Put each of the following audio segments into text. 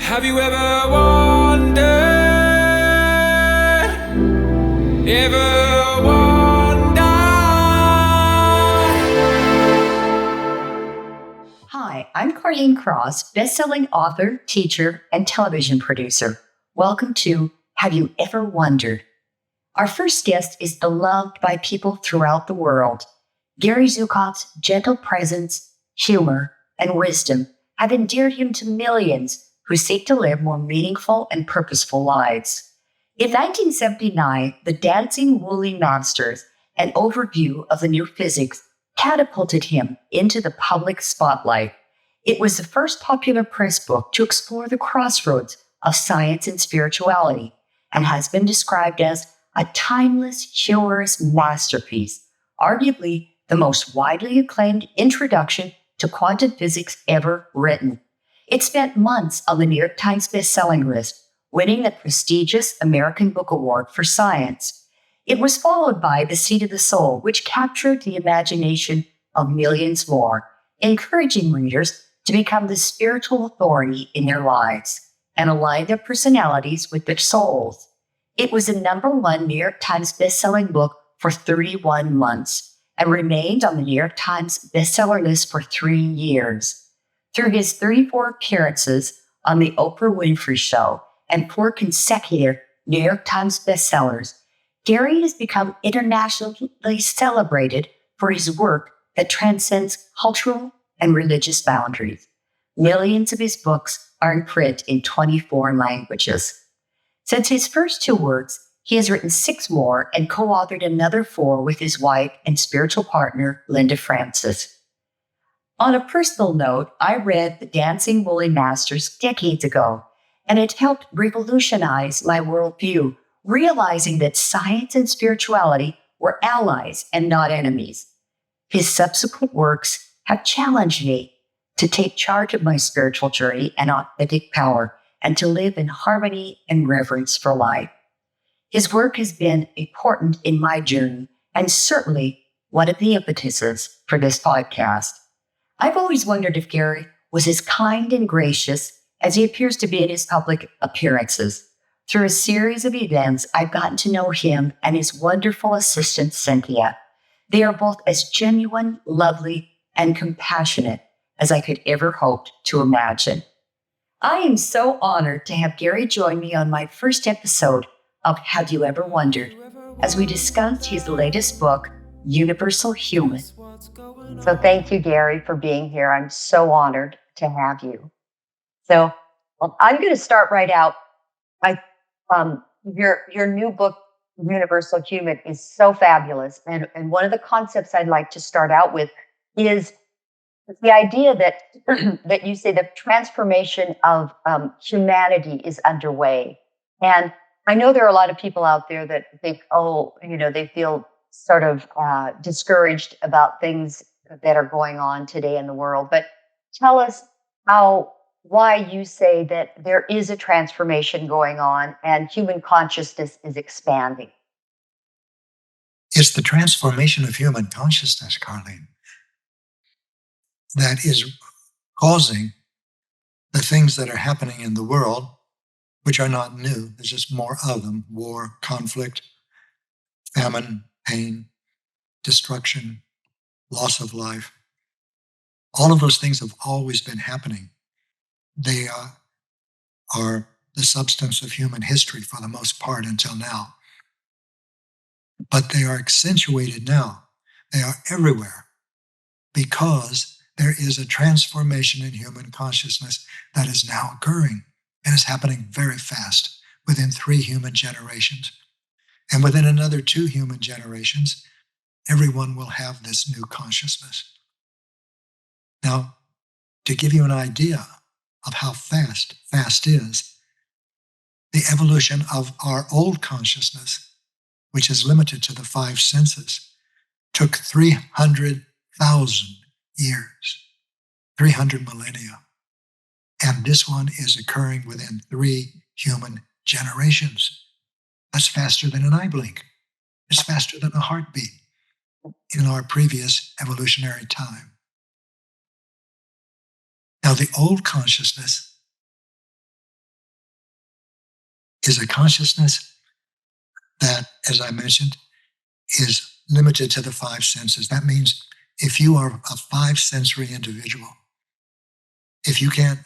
Have you ever wondered? Ever wondered? Hi, I'm Carleen Cross, best-selling author, teacher, and television producer. Welcome to Have You Ever Wondered? Our first guest is beloved by people throughout the world. Gary Zukov's gentle presence, humor, and wisdom have endeared him to millions who seek to live more meaningful and purposeful lives. In 1979, The Dancing Woolly Monsters, an overview of the new physics, catapulted him into the public spotlight. It was the first popular press book to explore the crossroads of science and spirituality, and has been described as a timeless, humorous masterpiece, arguably the most widely acclaimed introduction to quantum physics ever written. It spent months on the New York Times bestselling list, winning the prestigious American Book Award for Science. It was followed by The Seat of the Soul, which captured the imagination of millions more, encouraging readers to become the spiritual authority in their lives and align their personalities with their souls. It was the #1 New York Times bestselling book for 31 months and remained on the New York Times bestseller list for 3 years. Through his 34 appearances on the Oprah Winfrey Show and 4 consecutive New York Times bestsellers, Gary has become internationally celebrated for his work that transcends cultural and religious boundaries. Millions of his books are in print in 24 languages. Since his first 2 works, he has written 6 more and co-authored another 4 with his wife and spiritual partner, Linda Francis. On a personal note, I read The Dancing Woolly Masters decades ago, and it helped revolutionize my worldview, realizing that science and spirituality were allies and not enemies. His subsequent works have challenged me to take charge of my spiritual journey and authentic power, and to live in harmony and reverence for life. His work has been important in my journey and certainly one of the impetuses for this podcast. I've always wondered if Gary was as kind and gracious as he appears to be in his public appearances. Through a series of events, I've gotten to know him and his wonderful assistant, Cynthia. They are both as genuine, lovely, and compassionate as I could ever hope to imagine. I am so honored to have Gary join me on my first episode of Have You Ever Wondered, as we discussed his latest book, Universal Human. So thank you, Gary, for being here. I'm so honored to have you. So I'm going to start right out. Your new book, Universal Human, is so fabulous. And one of the concepts I'd like to start out with is the idea that that you say the transformation of humanity is underway. And I know there are a lot of people out there that think, they feel sort of discouraged about things that are going on today in the world. But tell us why you say that there is a transformation going on and human consciousness is expanding. It's the transformation of human consciousness, Carleen, that is causing the things that are happening in the world, which are not new. There's just more of them: war, conflict, famine, pain, destruction, loss of life. All of those things have always been happening. They are the substance of human history for the most part until now. But they are accentuated now. They are everywhere because there is a transformation in human consciousness that is now occurring, and is happening very fast, within 3 human generations. And within another 2 human generations, everyone will have this new consciousness. Now, to give you an idea of how fast is, the evolution of our old consciousness, which is limited to the 5 senses, took 300,000 years, 300 millennia. And this one is occurring within 3 human generations. That's faster than an eye blink. It's faster than a heartbeat in our previous evolutionary time. Now, the old consciousness is a consciousness that, as I mentioned, is limited to the five senses. That means if you are a five-sensory individual, if you can't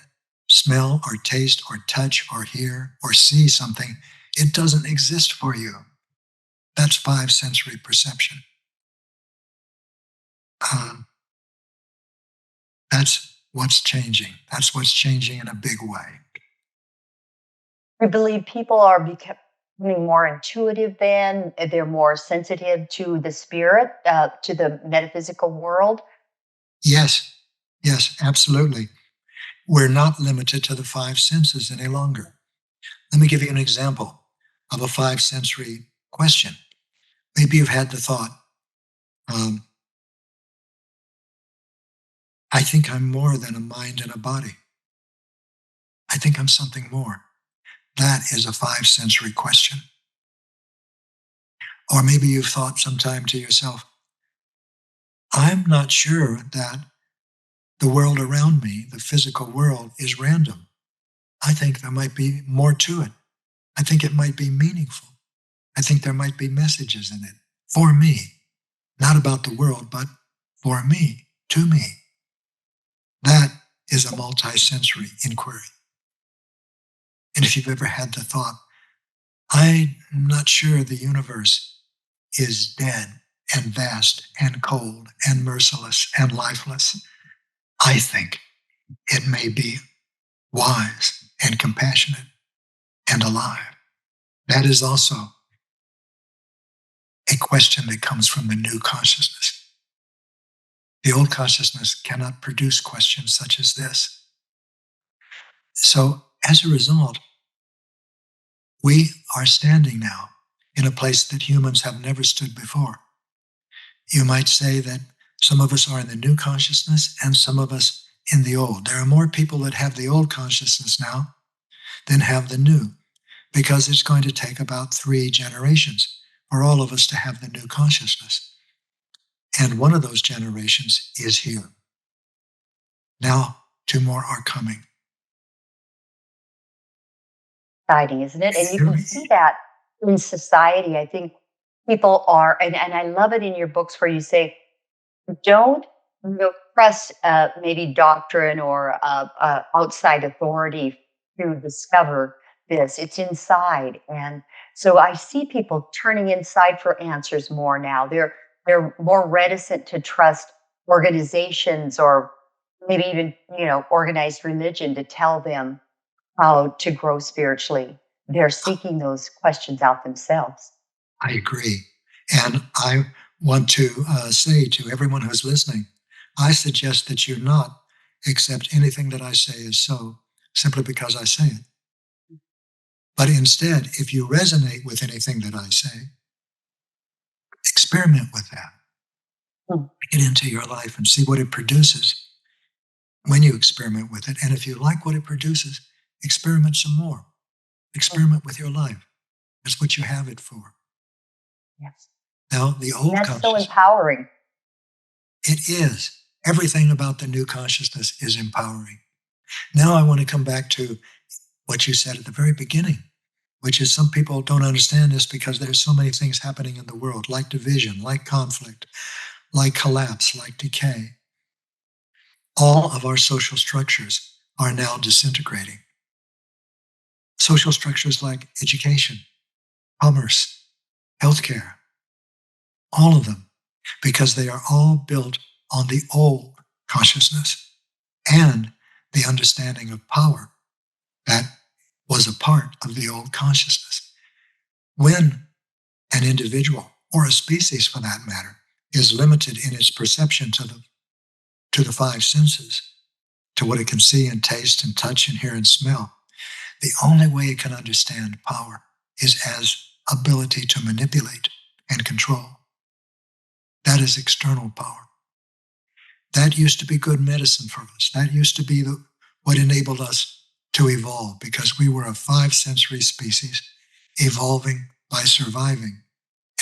smell or taste or touch or hear or see something, it doesn't exist for you. That's five-sensory perception. That's what's changing. That's what's changing in a big way. I believe people are becoming more intuitive then. They're more sensitive to the spirit, to the metaphysical world. Yes, absolutely. We're not limited to the five senses any longer. Let me give you an example of a five-sensory question. Maybe you've had the thought, I think I'm more than a mind and a body. I think I'm something more. That is a five-sensory question. Or maybe you've thought sometime to yourself, I'm not sure that the world around me, the physical world, is random. I think there might be more to it. I think it might be meaningful. I think there might be messages in it for me, not about the world, but for me, to me. That is a multisensory inquiry. And if you've ever had the thought, I'm not sure the universe is dead and vast and cold and merciless and lifeless, I think it may be wise and compassionate and alive. That is also a question that comes from the new consciousness. The old consciousness cannot produce questions such as this. So, as a result, we are standing now in a place that humans have never stood before. You might say that some of us are in the new consciousness and some of us in the old. There are more people that have the old consciousness now than have the new, because it's going to take about 3 generations for all of us to have the new consciousness. And one of those generations is here. Now, 2 more are coming. Exciting, isn't it? And you can see that in society. I think people are, and I love it in your books where you say, don't trust maybe doctrine or outside authority to discover this. It's inside. And so I see people turning inside for answers more now. They're more reticent to trust organizations or maybe even, organized religion to tell them how to grow spiritually. They're seeking those questions out themselves. I agree. And I want to say to everyone who's listening, I suggest that you not accept anything that I say as so simply because I say it. But instead, if you resonate with anything that I say, experiment with that. Get into your life and see what it produces when you experiment with it. And if you like what it produces, experiment some more. Experiment with your life. That's what you have it for. Yes. Now, the old That's consciousness. so empowering. It is. Everything about the new consciousness is empowering. Now I want to come back to what you said at the very beginning, which is some people don't understand this because there's so many things happening in the world, like division, like conflict, like collapse, like decay. All of our social structures are now disintegrating. Social structures like education, commerce, healthcare, all of them, because they are all built on the old consciousness and the understanding of power that was a part of the old consciousness. When an individual, or a species for that matter, is limited in its perception to the 5 senses, to what it can see and taste and touch and hear and smell, the only way it can understand power is as ability to manipulate and control. That is external power. That used to be good medicine for us. That used to be what enabled us to evolve, because we were a 5-sensory species evolving by surviving,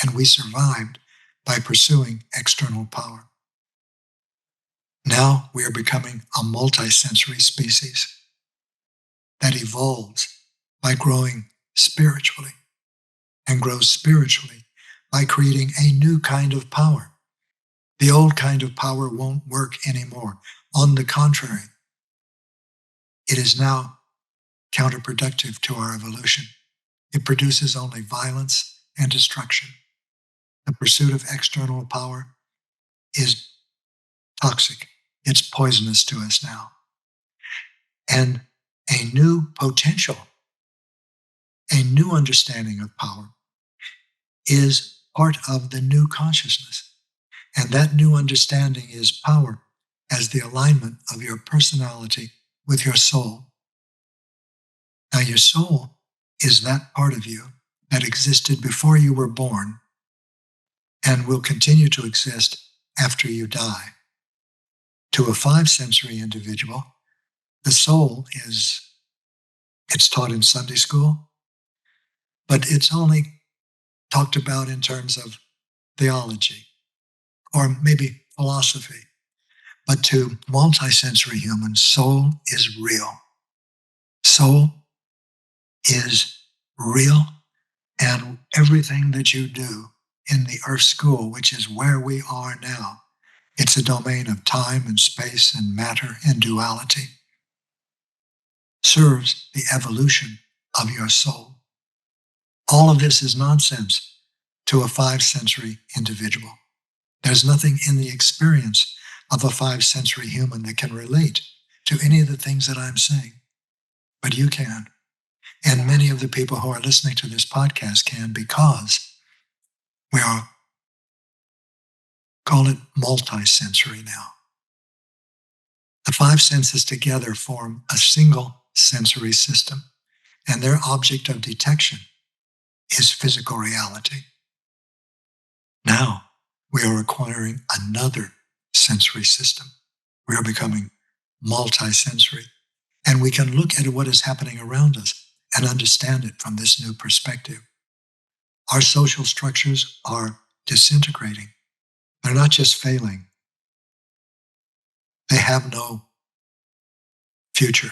and we survived by pursuing external power. Now we are becoming a multisensory species that evolves by growing spiritually and grows spiritually by creating a new kind of power. The old kind of power won't work anymore. On the contrary, it is now counterproductive to our evolution. It produces only violence and destruction. The pursuit of external power is toxic. It's poisonous to us now. And a new potential, a new understanding of power is part of the new consciousness. And that new understanding is power as the alignment of your personality with your soul. Now, your soul is that part of you that existed before you were born and will continue to exist after you die. To a five-sensory individual, the soul it's taught in Sunday school, but it's only talked about in terms of theology or maybe philosophy. But to multisensory humans, soul is real. Soul is real, and everything that you do in the Earth School, which is where we are now, it's a domain of time and space and matter and duality, serves the evolution of your soul. All of this is nonsense to a five-sensory individual. There's nothing in the experience of a five-sensory human that can relate to any of the things that I'm saying, but you can. And many of the people who are listening to this podcast can, because we are, call it multisensory now. The five senses together form a single sensory system, and their object of detection is physical reality. Now we are acquiring another sensory system. We are becoming multisensory, and we can look at what is happening around us and understand it from this new perspective. Our social structures are disintegrating. They're not just failing. They have no future.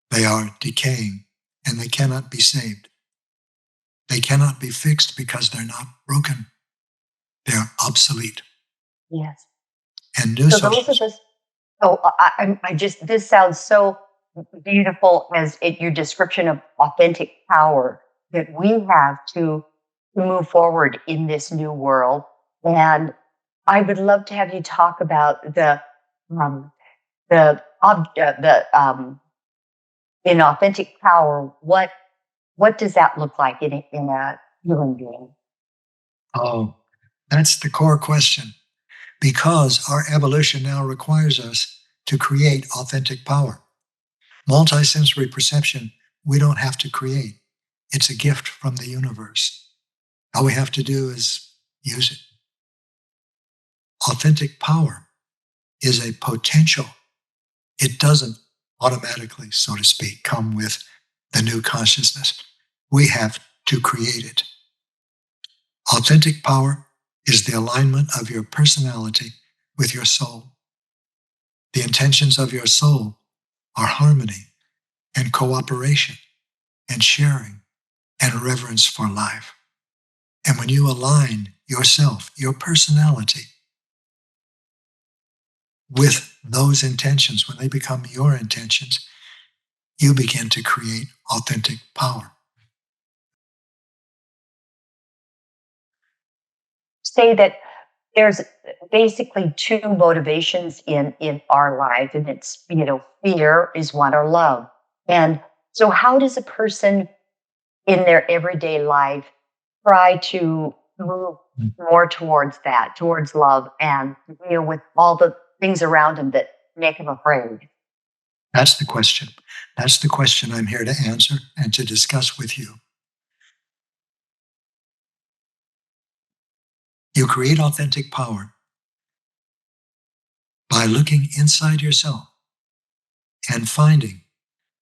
They are decaying, and they cannot be saved. They cannot be fixed because they're not broken. They're obsolete. Yes. And new So social those of us, I just, this sounds so beautiful as your description of authentic power that we have to move forward in this new world. And I would love to have you talk about in authentic power. What does that look like in a human being? Oh, that's the core question. Because our evolution now requires us to create authentic power. Multisensory perception, we don't have to create. It's a gift from the universe. All we have to do is use it. Authentic power is a potential. It doesn't automatically, so to speak, come with the new consciousness. We have to create it. Authentic power is the alignment of your personality with your soul. The intentions of your soul are harmony and cooperation and sharing and reverence for life. And when you align yourself, your personality, with those intentions, when they become your intentions, you begin to create authentic power. Say that there's basically two motivations in our life, and it's, fear is one, or love. And so how does a person in their everyday life try to move more towards that, towards love, and deal with all the things around them that make them afraid? That's the question. That's the question I'm here to answer and to discuss with you. You create authentic power by looking inside yourself and finding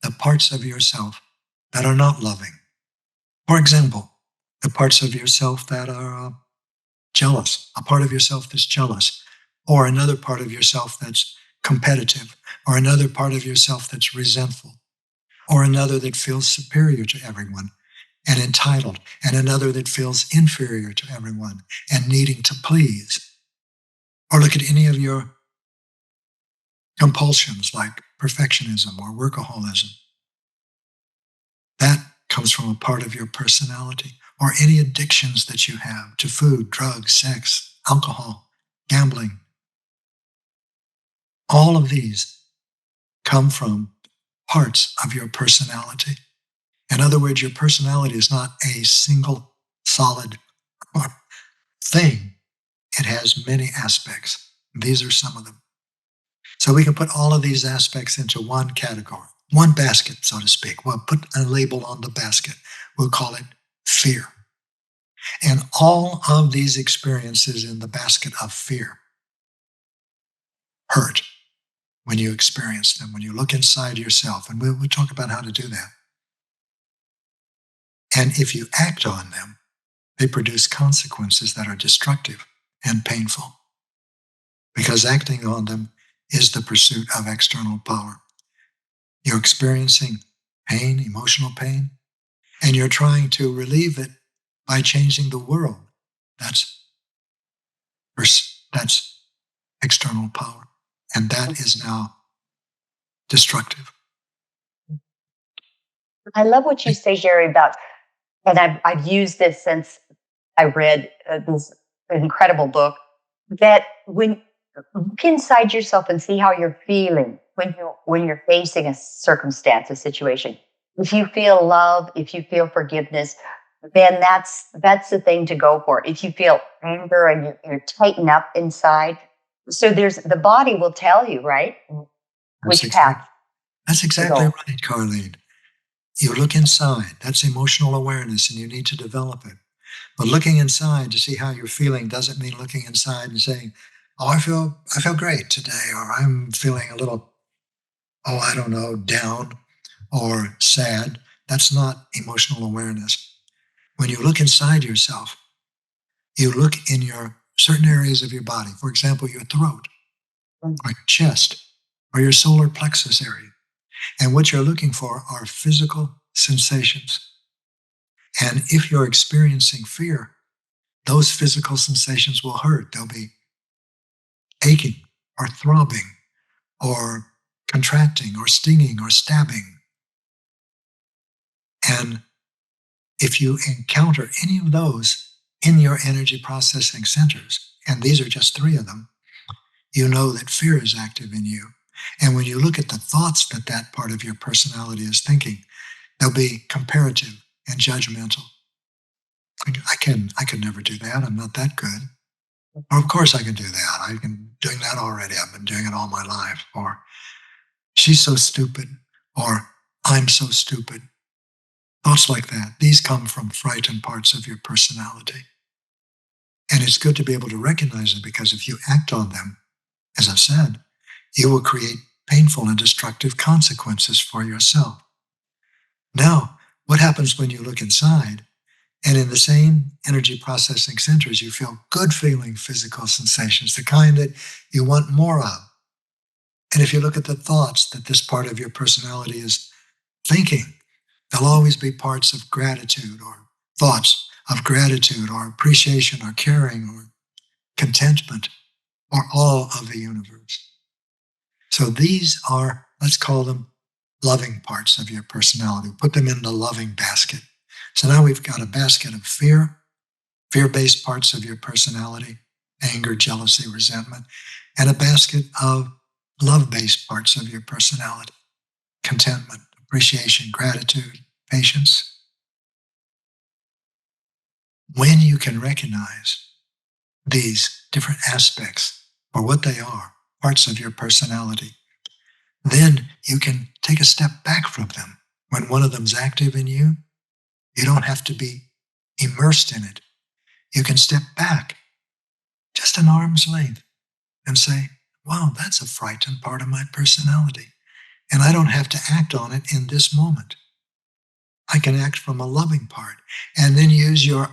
the parts of yourself that are not loving. For example, the parts of yourself that are jealous, a part of yourself that's jealous, or another part of yourself that's competitive, or another part of yourself that's resentful, or another that feels superior to everyone and entitled, and another that feels inferior to everyone and needing to please. Or look at any of your compulsions like perfectionism or workaholism. That comes from a part of your personality. Or any addictions that you have to food, drugs, sex, alcohol, gambling. All of these come from parts of your personality. In other words, your personality is not a single solid thing. It has many aspects. These are some of them. So we can put all of these aspects into one category, one basket, so to speak. We'll put a label on the basket. We'll call it fear. And all of these experiences in the basket of fear hurt when you experience them, when you look inside yourself. And we'll talk about how to do that. And if you act on them, they produce consequences that are destructive and painful. Because acting on them is the pursuit of external power. You're experiencing pain, emotional pain, and you're trying to relieve it by changing the world. That's external power. And that is now destructive. I love what you say, Jerry, about, and I've used this since I read this incredible book, that when look inside yourself and see how you're feeling when you're facing a circumstance, a situation. If you feel love, if you feel forgiveness, then that's the thing to go for. If you feel anger and you're tightened up inside, so the body will tell you, right, which path. That's exactly right, Carlene. You look inside. That's emotional awareness, and you need to develop it. But looking inside to see how you're feeling doesn't mean looking inside and saying, "Oh, I feel great today," or "I'm feeling a little, down or sad." That's not emotional awareness. When you look inside yourself, you look in your certain areas of your body. For example, your throat, or your chest, or your solar plexus area. And what you're looking for are physical sensations. And if you're experiencing fear, those physical sensations will hurt. They'll be aching or throbbing or contracting or stinging or stabbing. And if you encounter any of those in your energy processing centers, and these are just 3 of them, you know that fear is active in you. And when you look at the thoughts that that part of your personality is thinking, they'll be comparative and judgmental. I could never do that. I'm not that good. Or of course I can do that. I've been doing that already. I've been doing it all my life. Or she's so stupid. Or I'm so stupid. Thoughts like that. These come from frightened parts of your personality. And it's good to be able to recognize them, because if you act on them, as I've said, you will create painful and destructive consequences for yourself. Now, what happens when you look inside, and in the same energy processing centers, you feel good feeling physical sensations, the kind that you want more of. And if you look at the thoughts that this part of your personality is thinking, there'll always be parts of gratitude, or thoughts of gratitude or appreciation or caring or contentment or awe of the universe. So these are, let's call them loving parts of your personality. Put them in the loving basket. So now we've got a basket of fear-based parts of your personality, anger, jealousy, resentment, and a basket of love-based parts of your personality, contentment, appreciation, gratitude, patience. When you can recognize these different aspects for what they are, parts of your personality, then you can take a step back from them. When one of them's active in you, you don't have to be immersed in it. You can step back just an arm's length and say, wow, that's a frightened part of my personality. And I don't have to act on it in this moment. I can act from a loving part, and then use your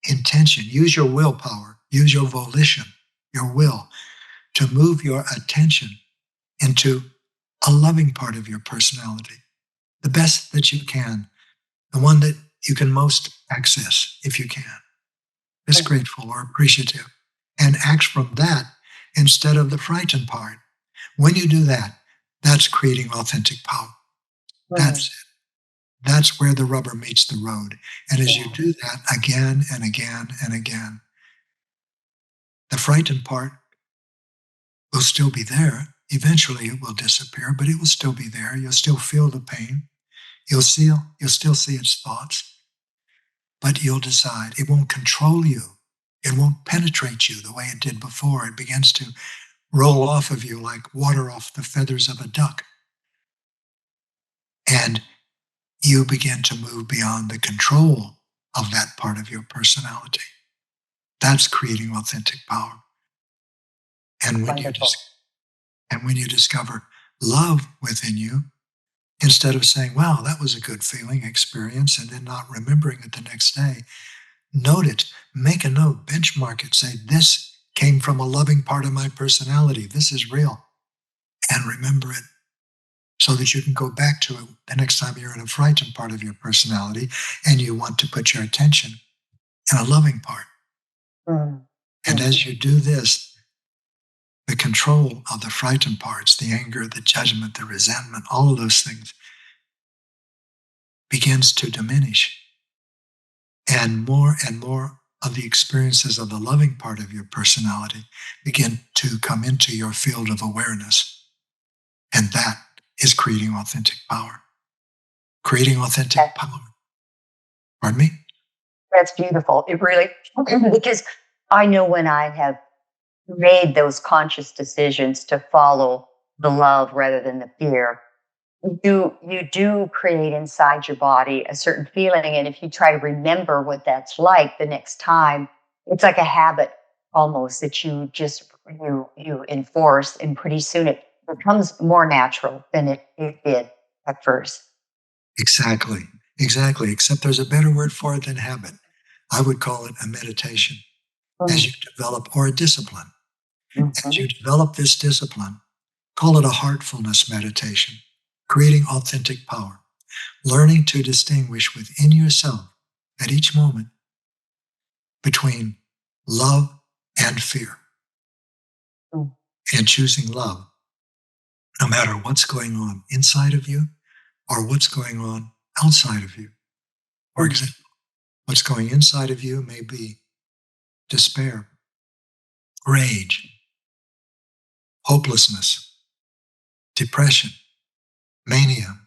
intention, use your willpower, use your volition, your will, to move your attention into a loving part of your personality, the best that you can, the one that you can most access if you can. Just grateful or appreciative, and act from that instead of the frightened part. When you do that, that's creating authentic power. That's it. That's where the rubber meets the road. And as you do that again and again and again, the frightened part will still be there. Eventually it will disappear, but it will still be there. You'll still feel the pain. You'll still see its thoughts, but you'll decide. It won't control you. It won't penetrate you the way it did before. It begins to roll off of you like water off the feathers of a duck. And you begin to move beyond the control of that part of your personality. That's creating authentic power. And when you discover love within you, instead of saying, wow, that was a good feeling experience, and then not remembering it the next day, note it, make a note, benchmark it, say, this came from a loving part of my personality. This is real. And remember it so that you can go back to it the next time you're in a frightened part of your personality and you want to put your attention in a loving part. And as you do this, the control of the frightened parts, the anger, the judgment, the resentment, all of those things begins to diminish. And more of the experiences of the loving part of your personality begin to come into your field of awareness. And that is creating authentic power. Creating authentic power. Pardon me? That's beautiful. It really, because I know when I have made those conscious decisions to follow the love rather than the fear, you do create inside your body a certain feeling. And if you try to remember what that's like the next time, it's like a habit almost that you enforce, and pretty soon it becomes more natural than it did at first. Exactly. Except there's a better word for it than habit. I would call it a meditation. As you develop, or a discipline. As you develop this discipline, call it a heartfulness meditation, creating authentic power, learning to distinguish within yourself at each moment between love and fear, and choosing love no matter what's going on inside of you or what's going on outside of you. For example, what's going inside of you may be despair, rage, hopelessness, depression, mania,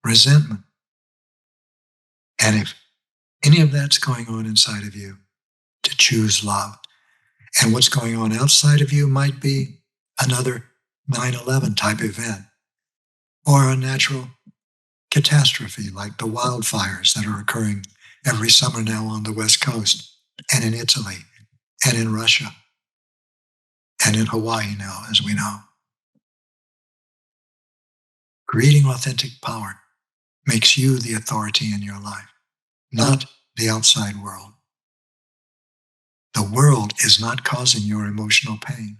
resentment. And if any of that's going on inside of you, to choose love. And what's going on outside of you might be another 9/11 type event, or a natural catastrophe like the wildfires that are occurring every summer now on the West Coast, and in Italy, and in Russia, and in Hawaii now, as we know. Creating authentic power makes you the authority in your life, not the outside world. The world is not causing your emotional pain.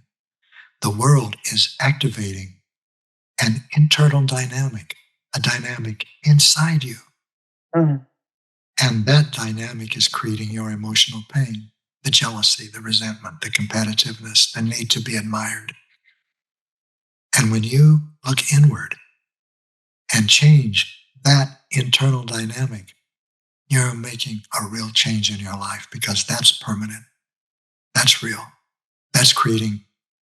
The world is activating an internal dynamic, a dynamic inside you. And that dynamic is creating your emotional pain, the jealousy, the resentment, the competitiveness, the need to be admired. And when you look inward and change that internal dynamic, you're making a real change in your life, because that's permanent. That's real. That's creating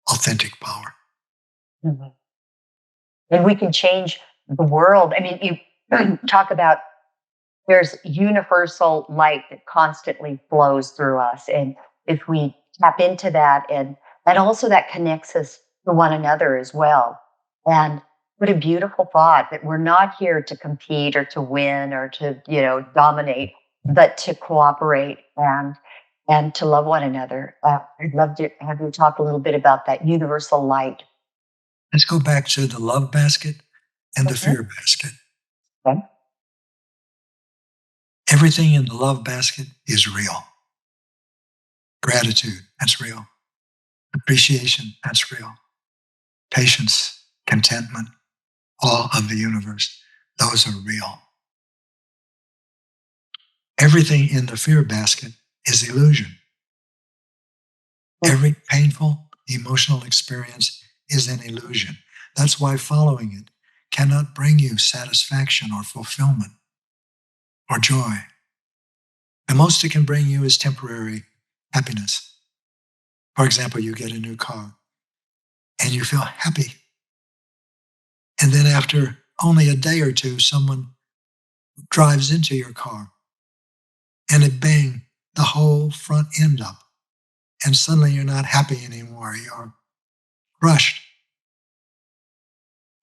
authentic power. And we can change the world. I mean, you talk about there's universal light that constantly flows through us. And if we tap into that, and also that connects us to one another as well. And what a beautiful thought that we're not here to compete or to win or to, dominate, but to cooperate and to love one another. I'd love to have you talk a little bit about that universal light. Let's go back to the love basket and the fear basket. Okay. Everything in the love basket is real. Gratitude, that's real. Appreciation, that's real. Patience, contentment, awe of the universe. Those are real. Everything in the fear basket is illusion. Every painful emotional experience is an illusion. That's why following it cannot bring you satisfaction or fulfillment or joy. The most it can bring you is temporary happiness. For example, you get a new car and you feel happy. And then after only a day or two, someone drives into your car and it bang the whole front end up. And suddenly you're not happy anymore. You're crushed.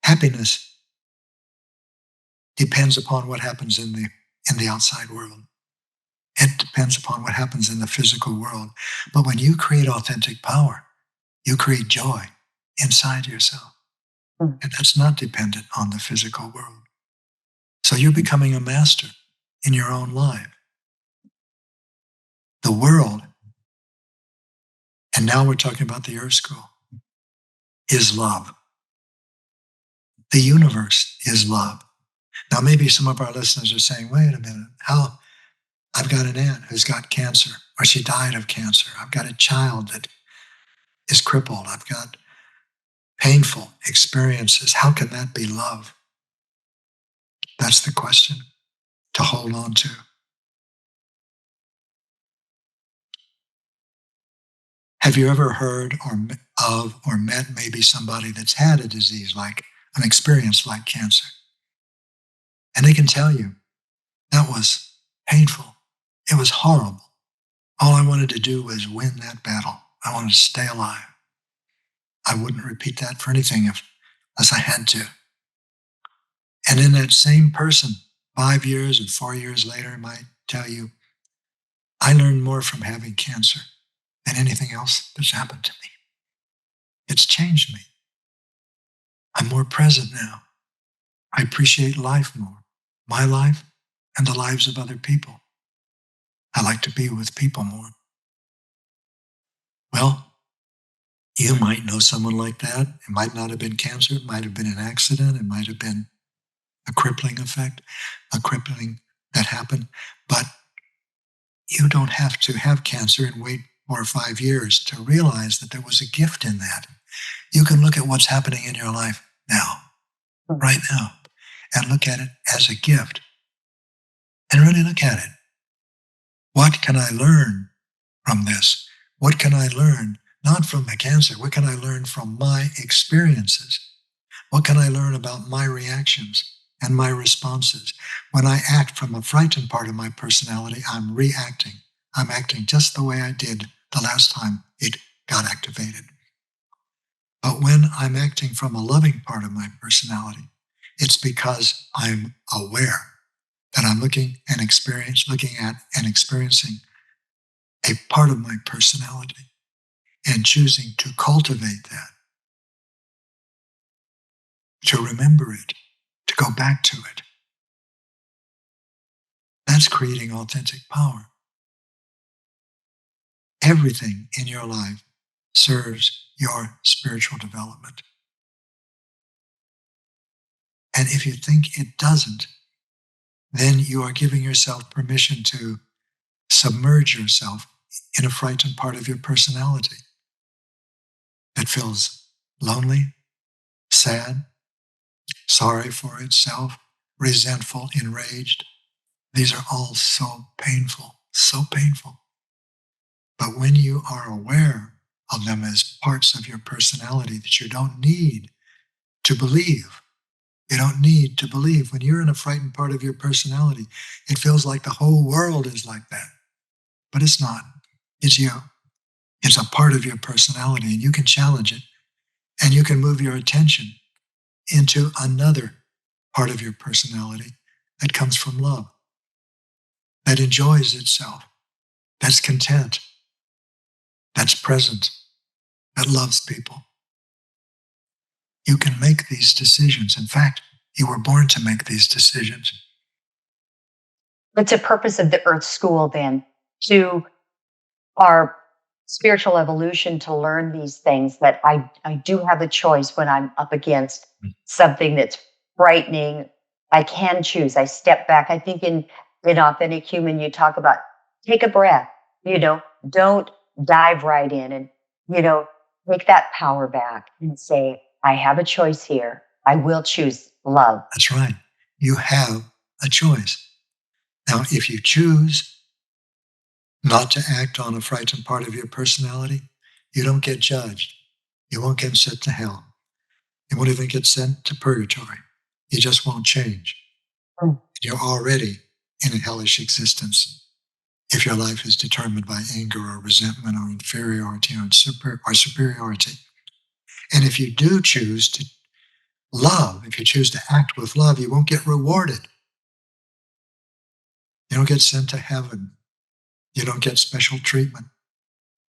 Happiness depends upon what happens in the outside world. It depends upon what happens in the physical world. But when you create authentic power, you create joy inside yourself. And that's not dependent on the physical world. So you're becoming a master in your own life. The world, and now we're talking about the Earth School, is love. The universe is love. Now, maybe some of our listeners are saying, wait a minute, how? I've got an aunt who's got cancer, or she died of cancer. I've got a child that is crippled. I've got painful experiences. How can that be love? That's the question to hold on to. Have you ever heard or met maybe somebody that's had a disease like an experience like cancer? And they can tell you, that was painful. It was horrible. All I wanted to do was win that battle. I wanted to stay alive. I wouldn't repeat that for anything unless I had to. And then that same person, 5 years and 4 years later, might tell you, I learned more from having cancer than anything else that's happened to me. It's changed me. I'm more present now. I appreciate life more, my life and the lives of other people. I like to be with people more. Well, you might know someone like that. It might not have been cancer. It might have been an accident. It might have been a crippling effect, a crippling that happened. But you don't have to have cancer and wait 4 or 5 years to realize that there was a gift in that. You can look at what's happening in your life now, right now, and look at it as a gift. And really look at it. What can I learn from this? What can I learn, not from the cancer? What can I learn from my experiences? What can I learn about my reactions and my responses? When I act from a frightened part of my personality, I'm reacting. I'm acting just the way I did the last time it got activated. But when I'm acting from a loving part of my personality, it's because I'm aware that I'm looking at and experiencing a part of my personality and choosing to cultivate that, to remember it, to go back to it. That's creating authentic power. Everything in your life serves your spiritual development. And if you think it doesn't, then you are giving yourself permission to submerge yourself in a frightened part of your personality that feels lonely, sad, sorry for itself, resentful, enraged. These are all so painful, so painful. But when you are aware of them as parts of your personality that you don't need to believe, you don't need to believe. When you're in a frightened part of your personality, it feels like the whole world is like that. But it's not. It's you. It's a part of your personality, and you can challenge it, and you can move your attention into another part of your personality that comes from love, that enjoys itself, that's content, that's present, that loves people. You can make these decisions. In fact, you were born to make these decisions. What's the purpose of the Earth School then? To our spiritual evolution to learn these things, that I do have a choice when I'm up against something that's frightening. I can choose. I step back. I think in Authentic Human, you talk about take a breath, don't dive right in, and, take that power back and say, I have a choice here. I will choose love. That's right. You have a choice. Now, if you choose not to act on a frightened part of your personality, you don't get judged. You won't get sent to hell. You won't even get sent to purgatory. You just won't change. Mm. You're already in a hellish existence if your life is determined by anger or resentment or inferiority or superiority. And if you do choose to love, if you choose to act with love, you won't get rewarded. You don't get sent to heaven. You don't get special treatment.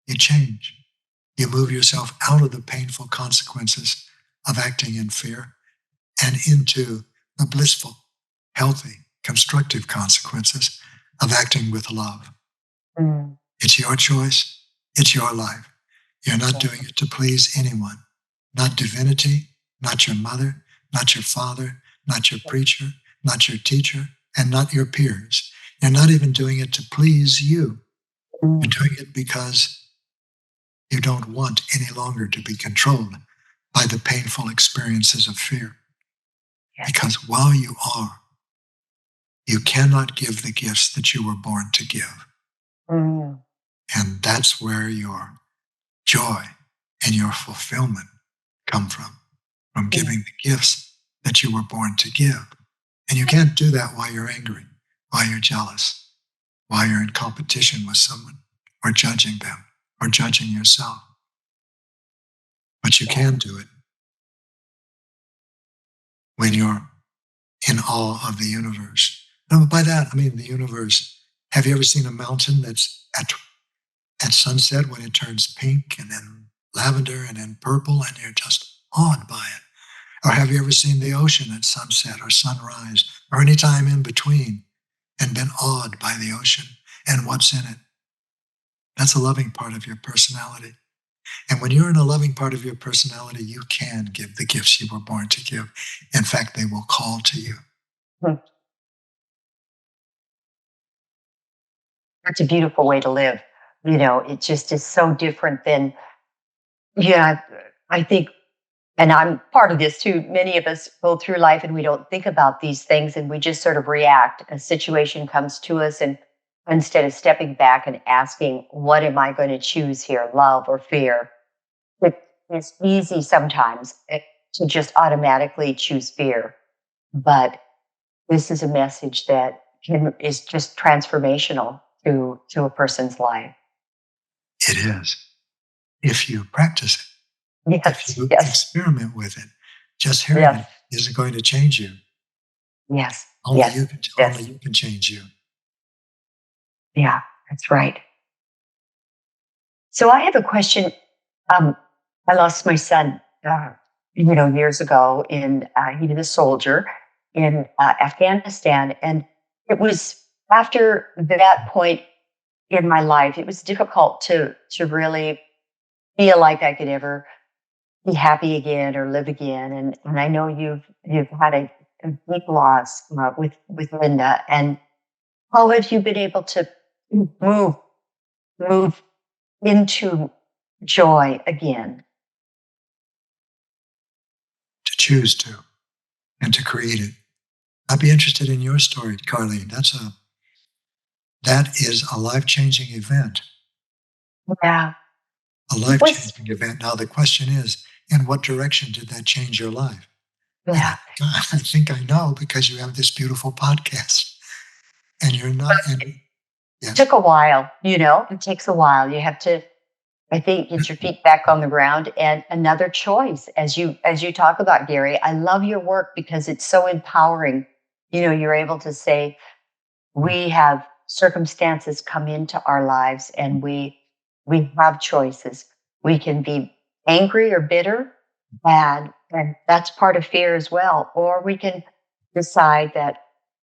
You change. You move yourself out of the painful consequences of acting in fear and into the blissful, healthy, constructive consequences of acting with love. Mm. It's your choice. It's your life. You're not doing it to please anyone, not divinity, not your mother, not your father, not your preacher, not your teacher, and not your peers. You're not even doing it to please you. Mm. You're doing it because you don't want any longer to be controlled by the painful experiences of fear. Yes. Because while you are, you cannot give the gifts that you were born to give. Mm. And that's where your joy and your fulfillment come from giving the gifts that you were born to give. And you can't do that while you're angry, while you're jealous, while you're in competition with someone, or judging them, or judging yourself. But you can do it when you're in awe of the universe. And by that, I mean the universe. Have you ever seen a mountain that's at sunset when it turns pink and then lavender and then purple and you're just awed by it? Or have you ever seen the ocean at sunset or sunrise or any time in between and been awed by the ocean and what's in it? That's a loving part of your personality. And when you're in a loving part of your personality, you can give the gifts you were born to give. In fact, they will call to you. That's a beautiful way to live. It just is so different than, I think, and I'm part of this too. Many of us go through life and we don't think about these things and we just sort of react. A situation comes to us, and instead of stepping back and asking, what am I going to choose here, love or fear? It's easy sometimes to just automatically choose fear. But this is a message that is just transformational to a person's life. It is. If you practice it, Yes, if you yes, experiment with it, just hearing yes, it isn't going to change you. yes, Only yes, you can. yes. Only you can change you. Yeah, that's right. So I have a question. I lost my son, years ago. He was a soldier in Afghanistan, and it was after that point in my life, it was difficult to really feel like I could ever be happy again or live again. And I know you've had a deep loss with Linda. And how have you been able to move move into joy again? To choose to and to create it. I'd be interested in your story, Carlene. That is a life-changing event. Yeah. A It was, life-changing event. Now the question is, in what direction did that change your life? And yeah. I think I know, because you have this beautiful podcast, and you're not. And It yes, took a while, it takes a while. You have to, I think, get your feet back on the ground. And another choice, as you talk about, Gary, I love your work because it's so empowering. You're able to say, we have circumstances come into our lives and we have choices. We can be angry or bitter, and that's part of fear as well. Or we can decide that,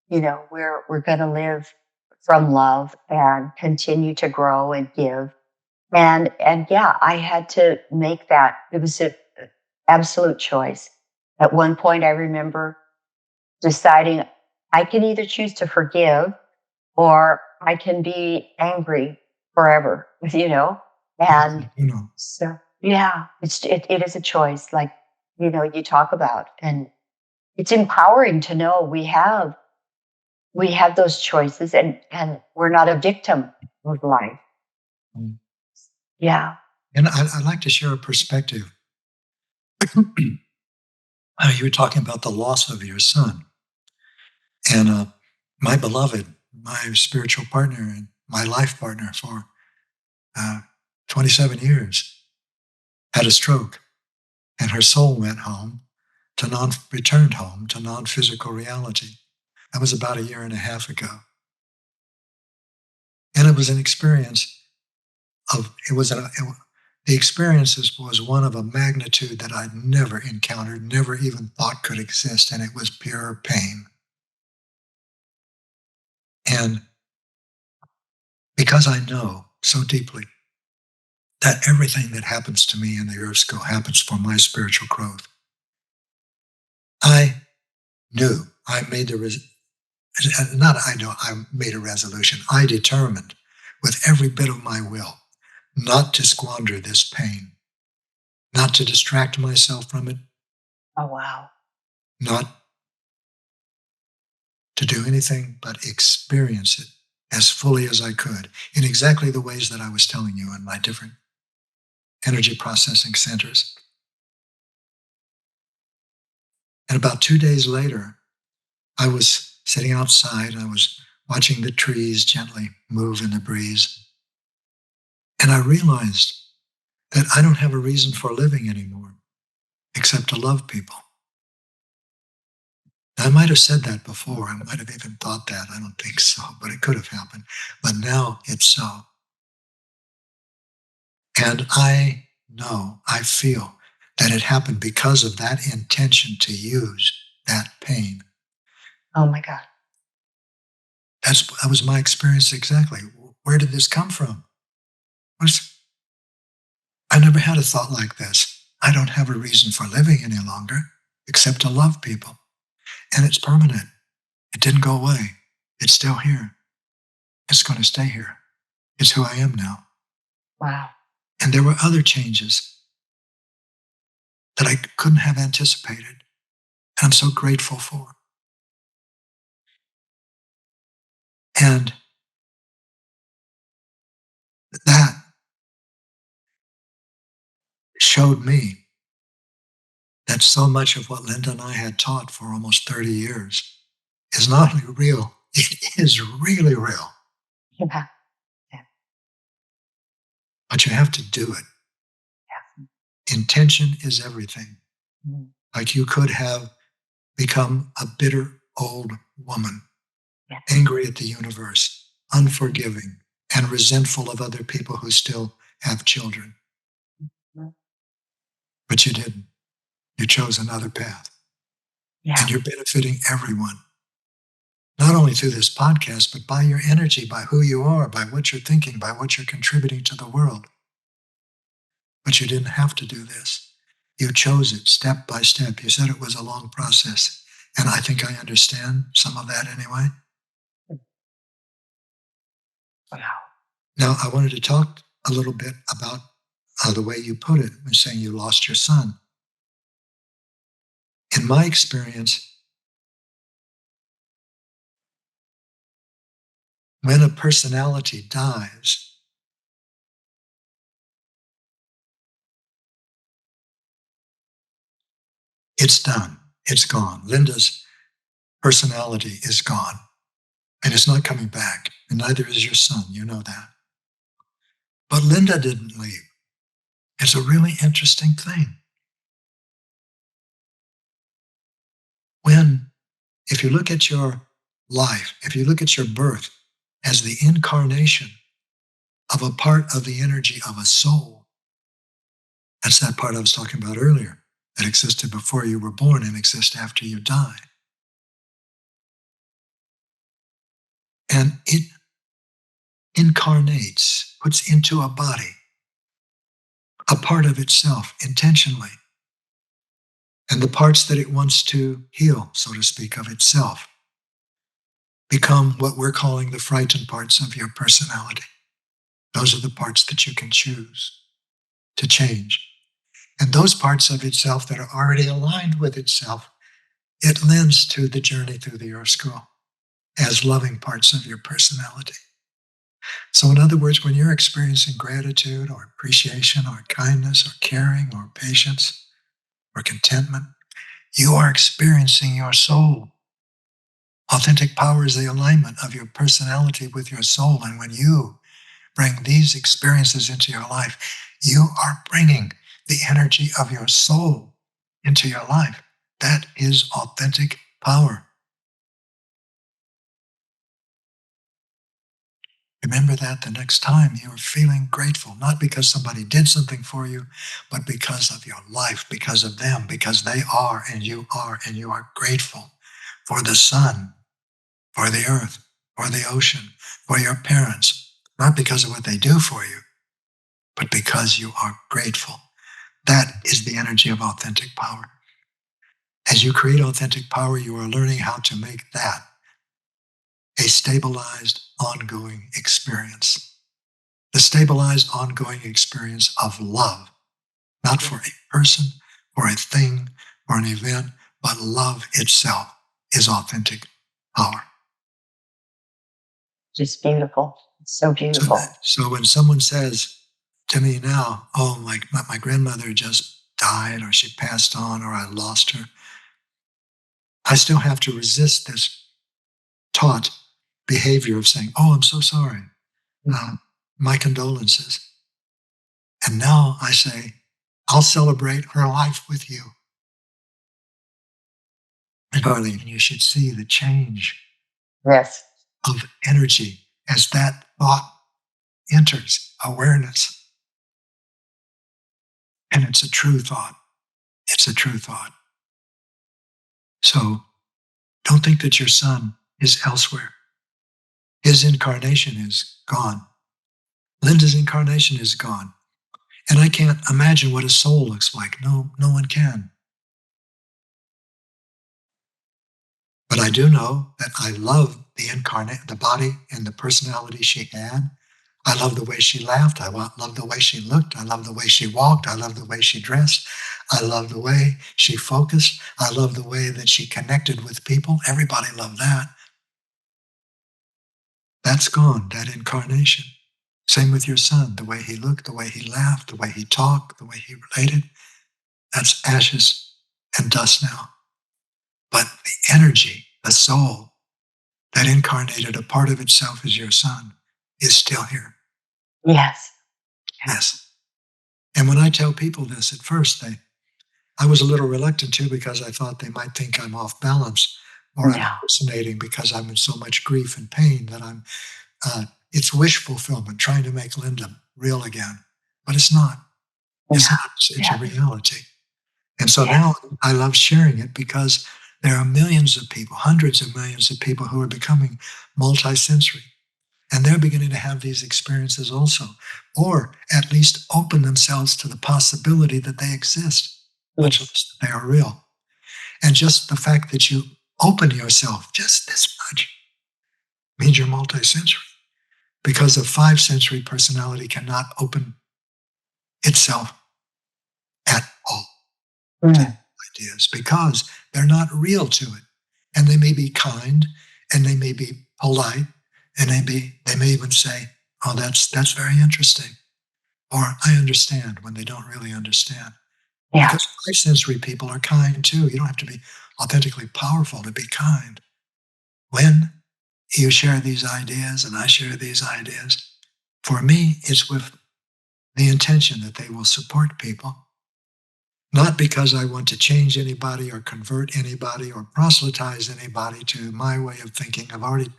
we're going to live from love and continue to grow and give. And yeah, I had to make that. It was an absolute choice. At one point, I remember deciding I can either choose to forgive or I can be angry forever, And so, yeah, it is a choice, like, you talk about. And it's empowering to know we have those choices, and we're not a victim of life. Mm. Yeah. And I'd like to share a perspective. You were talking about the loss of your son. And my beloved, my spiritual partner and my life partner for uh, 27 years, had a stroke. And her soul went home returned home to non-physical reality. That was about a year and a half ago. And it was an experience the experiences was one of a magnitude that I'd never encountered, never even thought could exist, and it was pure pain. And because I know so deeply that everything that happens to me in the earth school happens for my spiritual growth, I knew I made I made a resolution. I determined with every bit of my will not to squander this pain, not to distract myself from it, Oh, wow. not to do anything but experience it as fully as I could in exactly the ways that I was telling you in my different energy processing centers. And about 2 days later, I was sitting outside. I was watching the trees gently move in the breeze. And I realized that I don't have a reason for living anymore except to love people. Now, I might have said that before. I might have even thought that. I don't think so, but it could have happened. But now it's so. And I know, I feel that it happened because of that intention to use that pain. Oh, my God. That was my experience exactly. Where did this come from? I never had a thought like this. I don't have a reason for living any longer except to love people. And it's permanent. It didn't go away. It's still here. It's going to stay here. It's who I am now. Wow. And there were other changes that I couldn't have anticipated. And I'm so grateful for. And that showed me that so much of what Linda and I had taught for almost 30 years is not only real, it is really real. Yeah. But you have to do it. Yeah. Intention is everything. Mm. Like you could have become a bitter old woman, Yeah. angry at the universe, unforgiving, and resentful of other people who still have children. Mhm. But you didn't. You chose another path. Yeah. And you're benefiting everyone. Not only through this podcast, but by your energy, by who you are, by what you're thinking, by what you're contributing to the world. But you didn't have to do this. You chose it step by step. You said it was a long process. And I think I understand some of that anyway. Wow. Now, I wanted to talk a little bit about the way you put it, saying you lost your son. In my experience, when a personality dies, it's done. It's gone. Linda's personality is gone, and it's not coming back, and neither is your son. You know that. But Linda didn't leave. It's a really interesting thing. If you look at your life, if you look at your birth as the incarnation of a part of the energy of a soul, that's that part I was talking about earlier that existed before you were born and exists after you die. And it incarnates, puts into a body a part of itself intentionally. And the parts that it wants to heal, so to speak, of itself, become what we're calling the frightened parts of your personality. Those are the parts that you can choose to change. And those parts of itself that are already aligned with itself, it lends to the journey through the Earth School as loving parts of your personality. So in other words, when you're experiencing gratitude or appreciation or kindness or caring or patience or contentment, you are experiencing your soul. Authentic power is the alignment of your personality with your soul. And when you bring these experiences into your life, you are bringing the energy of your soul into your life. That is authentic power. Remember that the next time you are feeling grateful, not because somebody did something for you, but because of your life, because of them, because they are, and you are grateful for the sun, for the earth, for the ocean, for your parents, not because of what they do for you, but because you are grateful. That is the energy of authentic power. As you create authentic power, you are learning how to make that a stabilized, ongoing experience. The stabilized, ongoing experience of love, not for a person, or a thing, or an event, but love itself is authentic power. Just beautiful. It's so beautiful. So when someone says to me now, oh, my grandmother just died, or she passed on, or I lost her, I still have to resist this taught behavior of saying, oh, I'm so sorry. My condolences. And now I say, I'll celebrate her life with you. And Arlene, you should see the change Yes. of energy as that thought enters awareness. And it's a true thought. It's a true thought. So don't think that your son is elsewhere. His incarnation is gone. Linda's incarnation is gone. And I can't imagine what a soul looks like. No one can. But I do know that I love the body and the personality she had. I love the way she laughed. I love the way she looked. I love the way she walked. I love the way she dressed. I love the way she focused. I love the way that she connected with people. Everybody loved that. That's gone, that incarnation. Same with your son, the way he looked, the way he laughed, the way he talked, the way he related. That's ashes and dust now. But the energy, the soul that incarnated a part of itself as your son is still here. Yes. Yes. And when I tell people this at first, I was a little reluctant to, because I thought they might think I'm off balance, or I'm hallucinating because I'm in so much grief and pain that it's wish fulfillment, trying to make Linda real again. But it's not. It's not. It's a reality. And so now I love sharing it, because there are millions of people, hundreds of millions of people, who are becoming multisensory. And they're beginning to have these experiences also, or at least open themselves to the possibility that they exist, much less that they are real. And just the fact that you open yourself just this much means you're multisensory, because a 5-sensory personality cannot open itself at all to ideas, because they're not real to it. And they may be kind, and they may be polite, and they may even say, oh, that's very interesting. Or I understand, when they don't really understand. Yeah. Because 5-sensory people are kind too. You don't have to be authentically powerful to be kind. When you share these ideas and I share these ideas, for me, it's with the intention that they will support people. Not because I want to change anybody or convert anybody or proselytize anybody to my way of thinking. I've already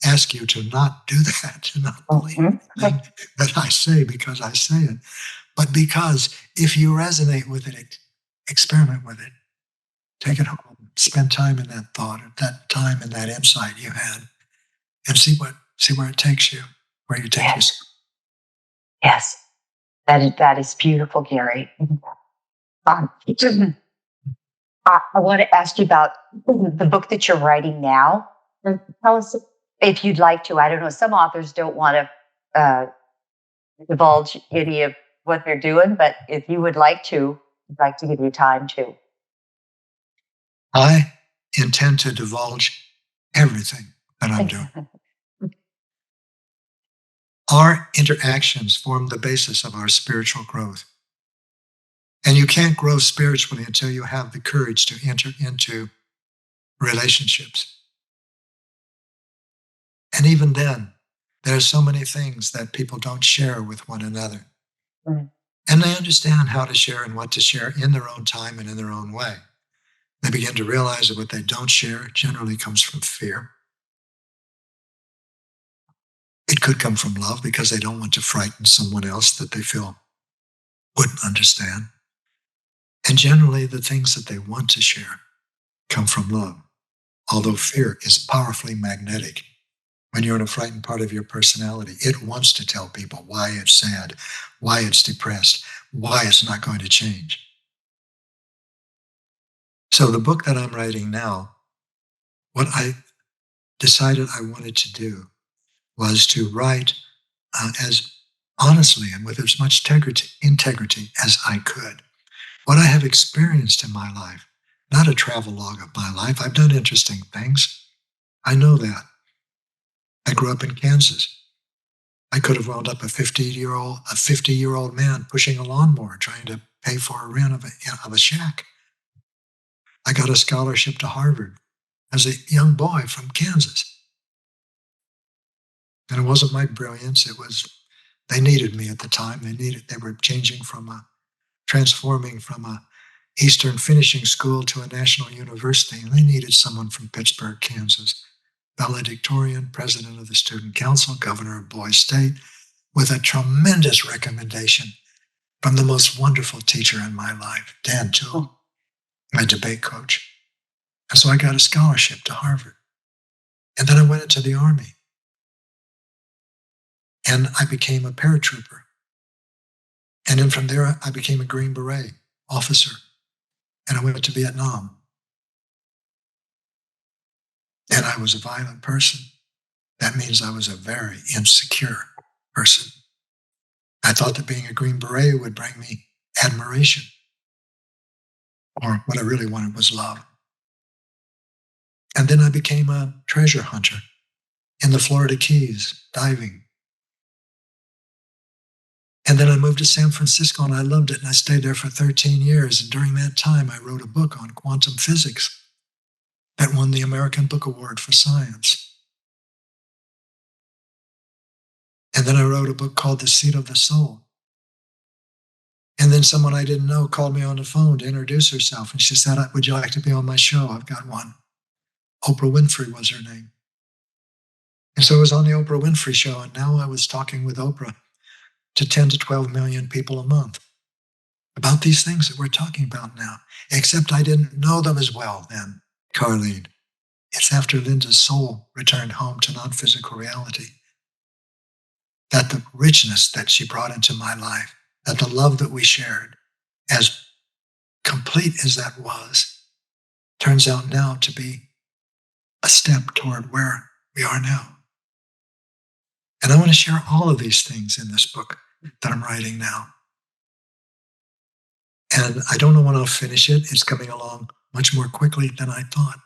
asked you to not do that, to not believe anything that I say because I say it. But because if you resonate with it, experiment with it. Take it home. Spend time in that thought, at that time in that insight you had, and see where it takes you, where you take yourself. Yes. That is beautiful, Gary. Um, I want to ask you about the book that you're writing now. Tell us if you'd like to. I don't know. Some authors don't want to divulge any of what they're doing, but if you would like to, I'd like to give you time to. I intend to divulge everything that I'm doing. Our interactions form the basis of our spiritual growth. And you can't grow spiritually until you have the courage to enter into relationships. And even then, there are so many things that people don't share with one another. Mm. And they understand how to share and what to share in their own time and in their own way. They begin to realize that what they don't share generally comes from fear. It could come from love because they don't want to frighten someone else that they feel wouldn't understand. And generally, the things that they want to share come from love, although fear is powerfully magnetic. When you're in a frightened part of your personality, it wants to tell people why it's sad, why it's depressed, why it's not going to change. So the book that I'm writing now, what I decided I wanted to do was to write as honestly and with as much integrity as I could what I have experienced in my life, not a travelogue of my life. I've done interesting things. I know that. I grew up in Kansas. I could have wound up a 50-year-old man pushing a lawnmower trying to pay for a rent of a shack. I got a scholarship to Harvard as a young boy from Kansas. And it wasn't my brilliance. It was, they needed me at the time. They were transforming from a Eastern finishing school to a national university. And they needed someone from Pittsburgh, Kansas, valedictorian, president of the student council, governor of Boise State, with a tremendous recommendation from the most wonderful teacher in my life, Dan Toole, my debate coach. And so I got a scholarship to Harvard. And then I went into the Army. And I became a paratrooper. And then from there, I became a Green Beret officer. And I went to Vietnam. And I was a violent person. That means I was a very insecure person. I thought that being a Green Beret would bring me admiration. Or what I really wanted was love. And then I became a treasure hunter in the Florida Keys, diving. And then I moved to San Francisco and I loved it. And I stayed there for 13 years. And during that time, I wrote a book on quantum physics that won the American Book Award for Science. And then I wrote a book called The Seat of the Soul. And then someone I didn't know called me on the phone to introduce herself. And she said, would you like to be on my show? I've got one. Oprah Winfrey was her name. And so I was on the Oprah Winfrey Show. And now I was talking with Oprah to 10 to 12 million people a month about these things that we're talking about now, except I didn't know them as well then, Carlene. It's after Linda's soul returned home to non-physical reality that the richness that she brought into my life, that the love that we shared, as complete as that was, turns out now to be a step toward where we are now. And I want to share all of these things in this book that I'm writing now. And I don't know when I'll finish it. It's coming along much more quickly than I thought.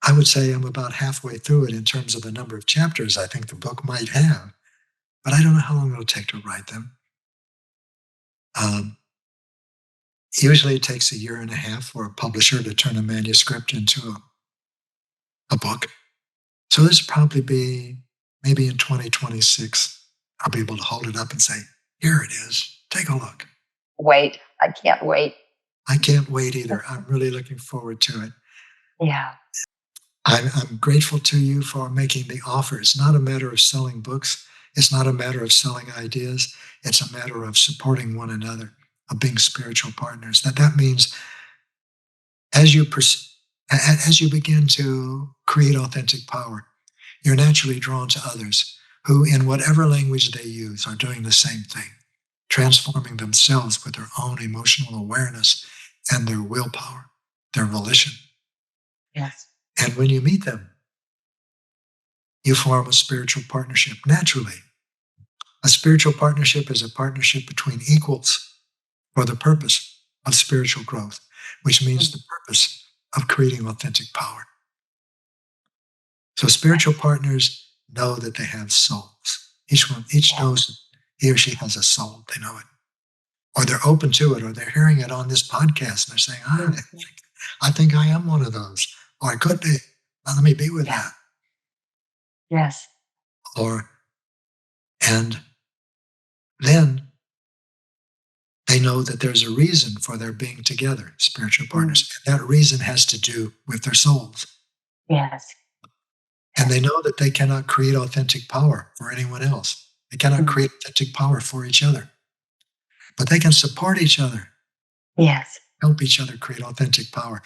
I would say I'm about halfway through it in terms of the number of chapters I think the book might have, but I don't know how long it'll take to write them. Usually it takes a year and a half for a publisher to turn a manuscript into a book. So this will probably be maybe in 2026. I'll be able to hold it up and say, here it is. Take a look. Wait, I can't wait. I can't wait either. I'm really looking forward to it. Yeah. I'm grateful to you for making the offer. It's not a matter of selling books. It's not a matter of selling ideas. It's a matter of supporting one another, of being spiritual partners. That means as you begin to create authentic power, you're naturally drawn to others who, in whatever language they use, are doing the same thing. transforming themselves with their own emotional awareness and their willpower, their volition. Yes. And when you meet them, you form a spiritual partnership naturally. A spiritual partnership is a partnership between equals for the purpose of spiritual growth, which means the purpose of creating authentic power. So spiritual partners know that they have souls. Each knows he or she has a soul. They know it. Or they're open to it, or they're hearing it on this podcast and they're saying, I think I am one of those. Or I could be. Well, let me be with that. Yes. And then they know that there's a reason for their being together, spiritual partners. And that reason has to do with their souls. Yes. And they know that they cannot create authentic power for anyone else. They cannot create authentic power for each other. But they can support each other. Yes. Help each other create authentic power.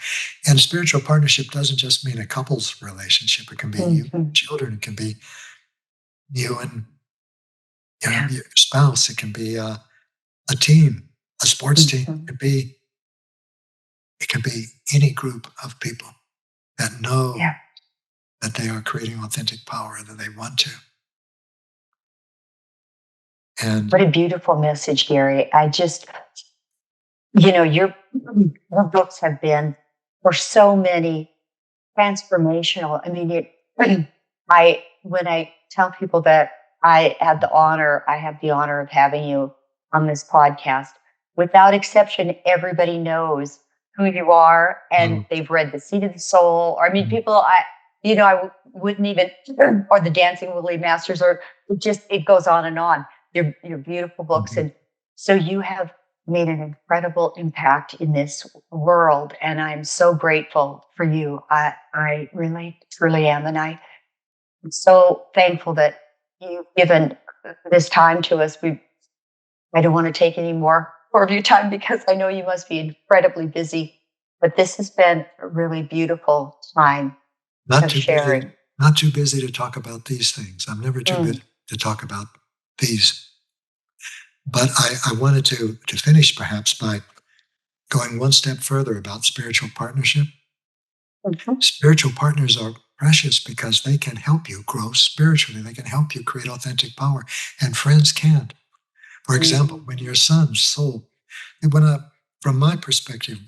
And spiritual partnership doesn't just mean a couple's relationship. It can be you and children. It can be you and your spouse. It can be a team, a sports team. It can be any group of people that know that they are creating authentic power and that they want to. And what a beautiful message, Gary. I just, your books have been for so many transformational. I mean, when I tell people that I have the honor of having you on this podcast, without exception, everybody knows who you are and they've read The Seed of the Soul. Or, I mean, people, I wouldn't even, or The Dancing Lily Masters, or it goes on and on. Your beautiful books. And so you have made an incredible impact in this world. And I'm so grateful for you. I really, truly am. And I'm so thankful that you've given this time to us. I don't want to take any more of your time because I know you must be incredibly busy, but this has been a really beautiful time of sharing. Not too busy to talk about these things. I'm never too busy to talk about these. But I wanted to finish perhaps by going one step further about spiritual partnership. Spiritual partners are precious because they can help you grow spiritually. They can help you create authentic power. And friends can't. For example, when your son's soul, from my perspective,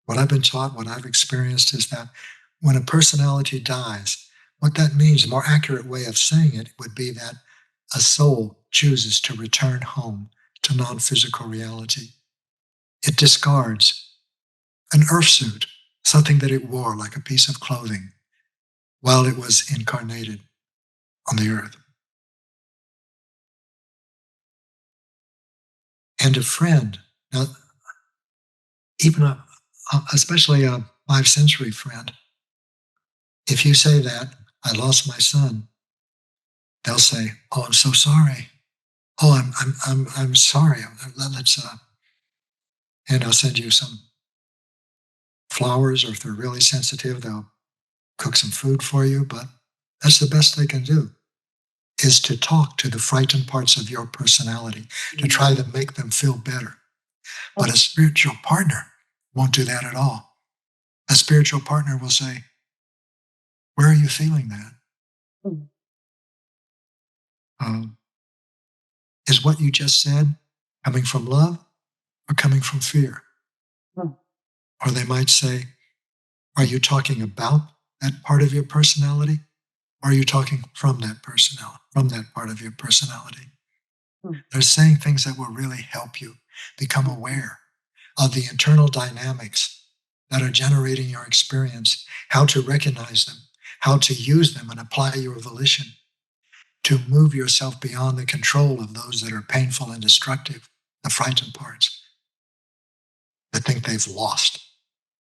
what I've been taught, what I've experienced is that when a personality dies, what that means, a more accurate way of saying it would be that a soul chooses to return home to non-physical reality. It discards an earth suit, something that it wore like a piece of clothing while it was incarnated on the earth. And a friend, now, even especially a 5-sensory friend, if you say that, I lost my son, they'll say, oh, I'm so sorry. Oh, I'm sorry. And I'll send you some flowers, or if they're really sensitive, they'll cook some food for you. But that's the best they can do, is to talk to the frightened parts of your personality, to try to make them feel better. But a spiritual partner won't do that at all. A spiritual partner will say, where are you feeling that? Is what you just said coming from love or coming from fear? Or they might say, are you talking about that part of your personality? Or are you talking from that part of your personality? They're saying things that will really help you become aware of the internal dynamics that are generating your experience, how to recognize them, how to use them and apply your volition to move yourself beyond the control of those that are painful and destructive, the frightened parts, that think they've lost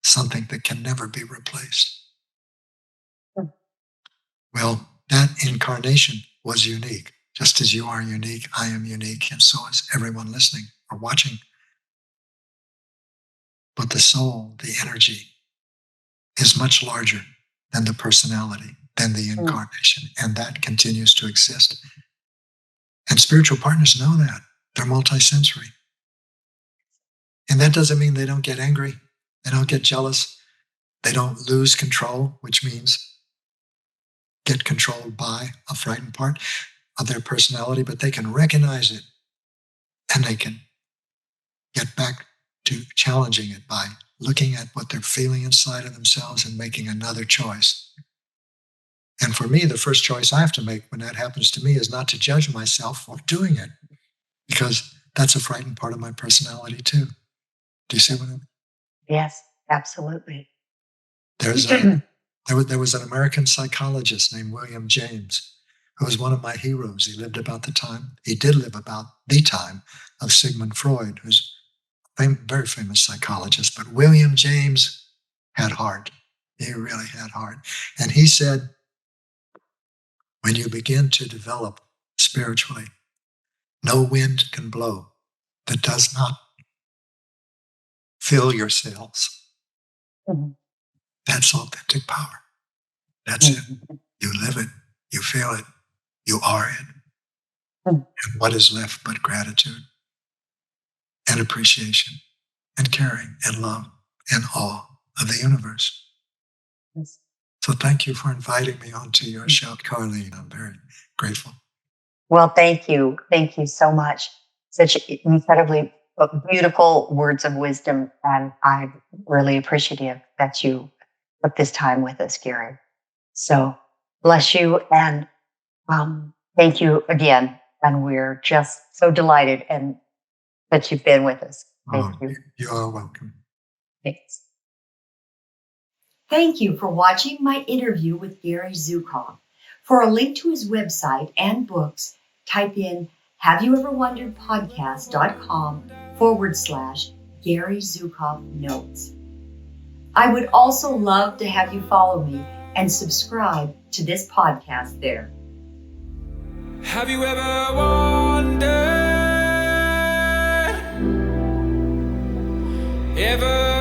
something that can never be replaced. Well, that incarnation was unique. Just as you are unique, I am unique, and so is everyone listening or watching. But the soul, the energy, is much larger than the personality, than the incarnation, and that continues to exist. And spiritual partners know that. They're multisensory. And that doesn't mean they don't get angry. They don't get jealous. They don't lose control, which means get controlled by a frightened part of their personality, but they can recognize it and they can get back to challenging it by looking at what they're feeling inside of themselves and making another choice. And for me, the first choice I have to make when that happens to me is not to judge myself for doing it, because that's a frightened part of my personality too. Do you see what I mean? Yes, absolutely. There was an American psychologist named William James, who was one of my heroes. He did live about the time of Sigmund Freud, who's a very famous psychologist. But William James had heart. He really had heart. And he said, when you begin to develop spiritually, no wind can blow that does not fill your sails. Mhm. That's authentic power. That's it. You live it. You feel it. You are it. And what is left but gratitude and appreciation and caring and love and awe of the universe. Yes. So thank you for inviting me onto your show, Carlene. I'm very grateful. Well, thank you. Thank you so much. Such incredibly beautiful words of wisdom. And I'm really appreciative that you took this time with us, Gary. So bless you. And thank you again. And we're just so delighted and that you've been with us. Thank you. You are welcome. Thanks. Thank you for watching my interview with Gary Zukov. For a link to his website and books, type in haveyoueverwonderedpodcast.com/Gary Zukov notes. I would also love to have you follow me and subscribe to this podcast there. Have you ever wondered? Ever